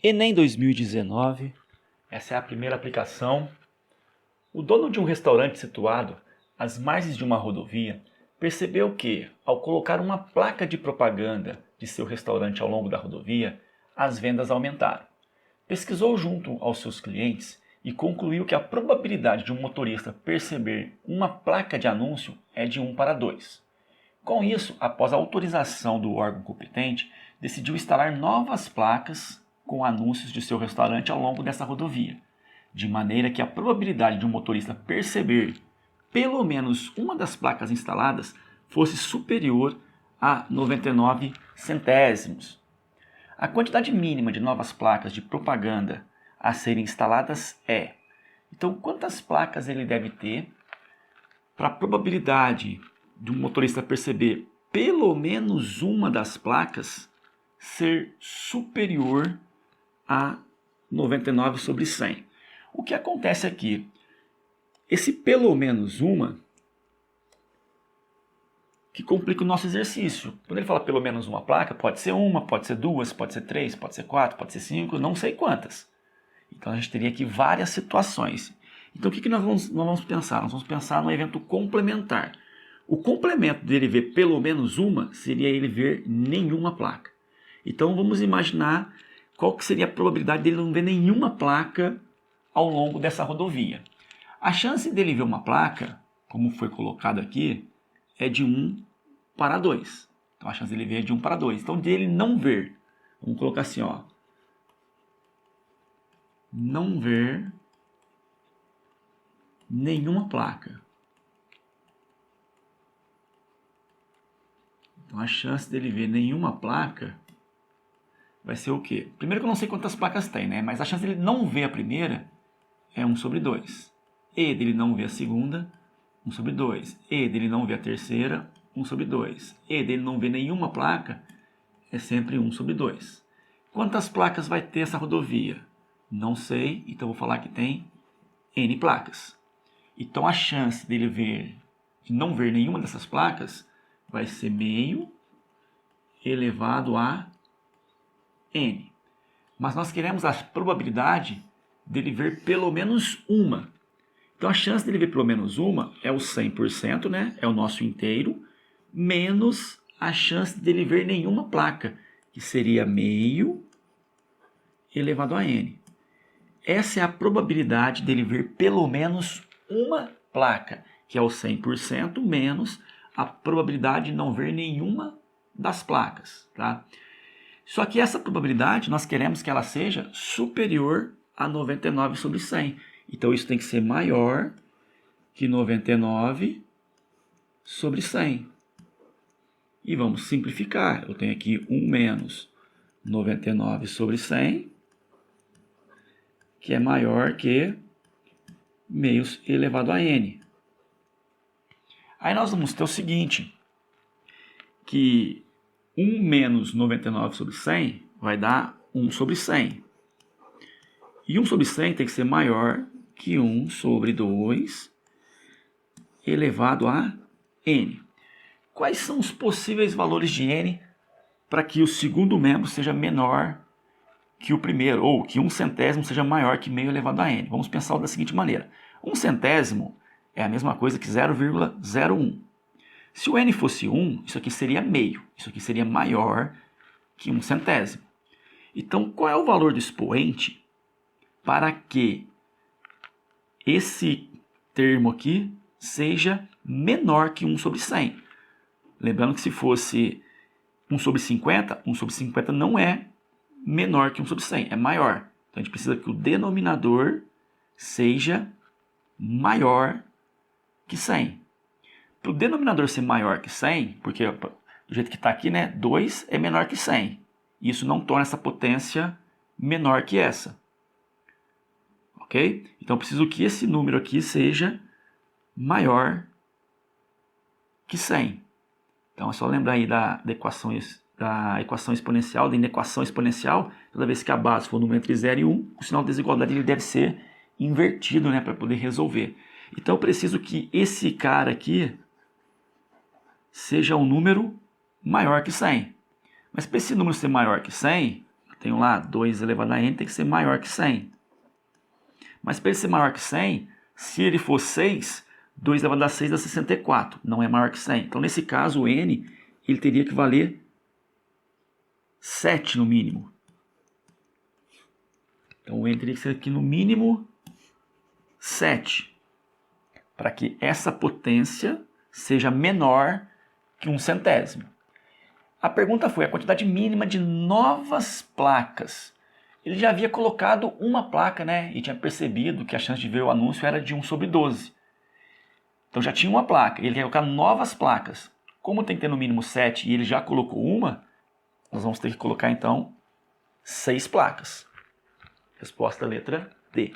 Enem 2019, essa é a primeira aplicação. O dono de um restaurante situado às margens de uma rodovia percebeu que, ao colocar uma placa de propaganda de seu restaurante ao longo da rodovia, as vendas aumentaram. Pesquisou junto aos seus clientes e concluiu que a probabilidade de um motorista perceber uma placa de anúncio é de 1 para 2. Com isso, após a autorização do órgão competente, decidiu instalar novas placas com anúncios de seu restaurante ao longo dessa rodovia, de maneira que a probabilidade de um motorista perceber pelo menos uma das placas instaladas fosse superior a 99 centésimos. A quantidade mínima de novas placas de propaganda a serem instaladas é: então, quantas placas ele deve ter para a probabilidade de um motorista perceber pelo menos uma das placas ser superior a 99 sobre 100. O que acontece aqui? Esse pelo menos uma que complica o nosso exercício. Quando ele fala pelo menos uma placa, pode ser uma, pode ser duas, pode ser três, pode ser quatro, pode ser cinco, não sei quantas. Então a gente teria aqui várias situações. Então o que nós vamos pensar? Nós vamos pensar no evento complementar. O complemento dele ver pelo menos uma seria ele ver nenhuma placa. Então vamos imaginar qual que seria a probabilidade dele não ver nenhuma placa ao longo dessa rodovia. A chance dele ver uma placa, como foi colocado aqui, é de 1 para 2. Então a chance dele ver é de 1 para 2. Então dele não ver, vamos colocar assim, ó, não ver nenhuma placa. Então a chance dele ver nenhuma placa vai ser o quê? Primeiro que eu não sei quantas placas tem, né? Mas a chance dele não ver a primeira é 1 sobre 2. E dele não ver a segunda, 1 sobre 2. E dele não ver a terceira, 1 sobre 2. E dele não ver nenhuma placa é sempre 1 sobre 2. Quantas placas vai ter essa rodovia? Não sei, então vou falar que tem N placas. Então a chance dele de não ver nenhuma dessas placas vai ser meio elevado a N. Mas nós queremos a probabilidade dele ver pelo menos uma. Então a chance dele ver pelo menos uma é o 100%, né? É o nosso inteiro, menos a chance dele ver nenhuma placa, que seria meio elevado a N. Essa é a probabilidade dele ver pelo menos uma placa, que é o 100% menos a probabilidade de não ver nenhuma das placas, tá? Só que essa probabilidade nós queremos que ela seja superior a 99 sobre 100. Então isso tem que ser maior que 99 sobre 100. E vamos simplificar. Eu tenho aqui 1 menos 99 sobre 100, que é maior que meio elevado a N. Aí nós vamos ter o seguinte, que 1 menos 99 sobre 100 vai dar 1 sobre 100. E 1 sobre 100 tem que ser maior que 1 sobre 2 elevado a N. Quais são os possíveis valores de N para que o segundo membro seja menor que o primeiro, ou que 1 centésimo seja maior que meio elevado a N? Vamos pensar da seguinte maneira. 1 centésimo é a mesma coisa que 0,01. Se o N fosse 1, isso aqui seria meio. Isso aqui seria maior que 1 centésimo. Então, qual é o valor do expoente para que esse termo aqui seja menor que 1 sobre 100? Lembrando que se fosse 1 sobre 50, 1 sobre 50 não é menor que 1 sobre 100, é maior. Então, a gente precisa que o denominador seja maior que 100. Para o denominador ser maior que 100, porque do jeito que está aqui, né, 2 é menor que 100. Isso não torna essa potência menor que essa. Ok? Então eu preciso que esse número aqui seja maior que 100. Então é só lembrar aí da equação exponencial, da inequação exponencial. Toda vez que a base for um número entre 0 e 1, o sinal de desigualdade ele deve ser invertido, né, para poder resolver. Então eu preciso que esse cara aqui seja um número maior que 100. Mas para esse número ser maior que 100, tenho lá 2 elevado a n tem que ser maior que 100. Mas para ele ser maior que 100, se ele for 6, 2 elevado a 6 dá 64. Não é maior que 100. Então, nesse caso, o n ele teria que valer 7 no mínimo. Então, o n teria que ser aqui no mínimo 7. Para que essa potência seja menor que 1/100. A pergunta foi a quantidade mínima de novas placas. Ele já havia colocado uma placa, né? E tinha percebido que a chance de ver o anúncio era de 1/12. Então já tinha uma placa. Ele quer colocar novas placas. Como tem que ter no mínimo 7 e ele já colocou uma, nós vamos ter que colocar então 6 placas. Resposta letra D.